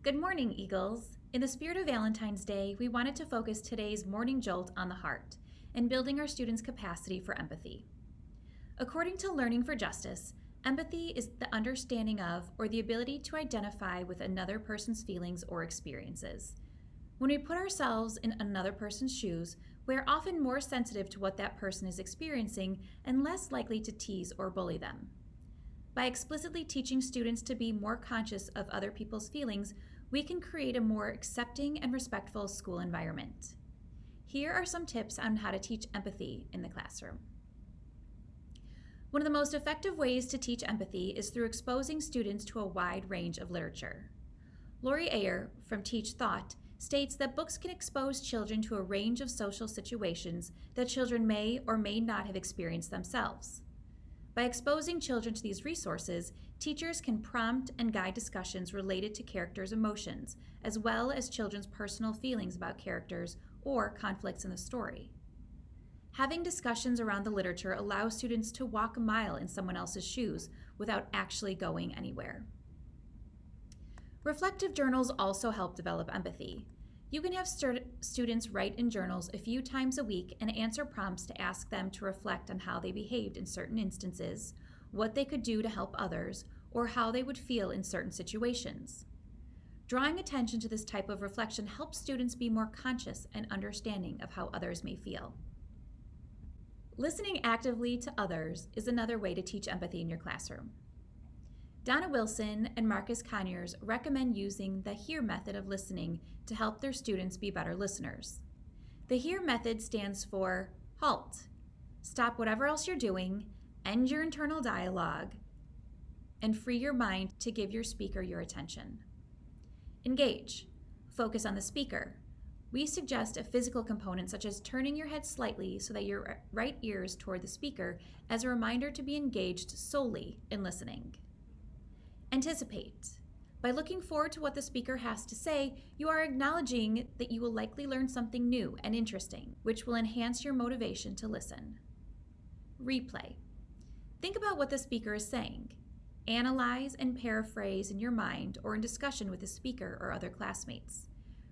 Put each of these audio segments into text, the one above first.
Good morning, Eagles. In the spirit of Valentine's Day, we wanted to focus today's morning jolt on the heart and building our students' capacity for empathy. According to Learning for Justice, empathy is the understanding of or the ability to identify with another person's feelings or experiences. When we put ourselves in another person's shoes, we are often more sensitive to what that person is experiencing and less likely to tease or bully them. By explicitly teaching students to be more conscious of other people's feelings, we can create a more accepting and respectful school environment. Here are some tips on how to teach empathy in the classroom. One of the most effective ways to teach empathy is through exposing students to a wide range of literature. Lori Ayer from Teach Thought states that books can expose children to a range of social situations that children may or may not have experienced themselves. By exposing children to these resources, teachers can prompt and guide discussions related to characters' emotions, as well as children's personal feelings about characters or conflicts in the story. Having discussions around the literature allows students to walk a mile in someone else's shoes without actually going anywhere. Reflective journals also help develop empathy. You can have students write in journals a few times a week and answer prompts to ask them to reflect on how they behaved in certain instances, what they could do to help others, or how they would feel in certain situations. Drawing attention to this type of reflection helps students be more conscious and understanding of how others may feel. Listening actively to others is another way to teach empathy in your classroom. Donna Wilson and Marcus Conyers recommend using the HEAR method of listening to help their students be better listeners. The HEAR method stands for HALT, stop whatever else you're doing, end your internal dialogue, and free your mind to give your speaker your attention. Engage, focus on the speaker. We suggest a physical component such as turning your head slightly so that your right ear is toward the speaker as a reminder to be engaged solely in listening. Anticipate. By looking forward to what the speaker has to say, you are acknowledging that you will likely learn something new and interesting, which will enhance your motivation to listen. Replay. Think about what the speaker is saying. Analyze and paraphrase in your mind or in discussion with the speaker or other classmates.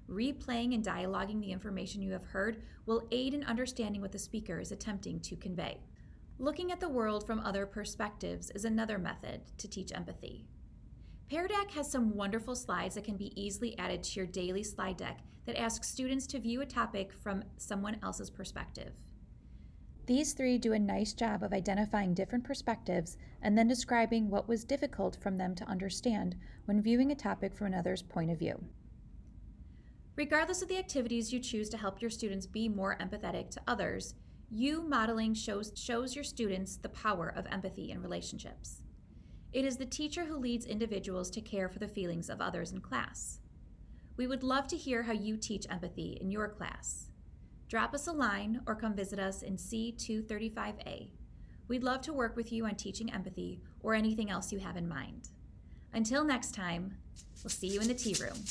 Replaying and dialoguing the information you have heard will aid in understanding what the speaker is attempting to convey. Looking at the world from other perspectives is another method to teach empathy. Pear Deck has some wonderful slides that can be easily added to your daily slide deck that ask students to view a topic from someone else's perspective. These three do a nice job of identifying different perspectives and then describing what was difficult for them to understand when viewing a topic from another's point of view. Regardless of the activities you choose to help your students be more empathetic to others, you modeling shows your students the power of empathy in relationships. It is the teacher who leads individuals to care for the feelings of others in class. We would love to hear how you teach empathy in your class. Drop us a line or come visit us in C235A. We'd love to work with you on teaching empathy or anything else you have in mind. Until next time, we'll see you in the tea room.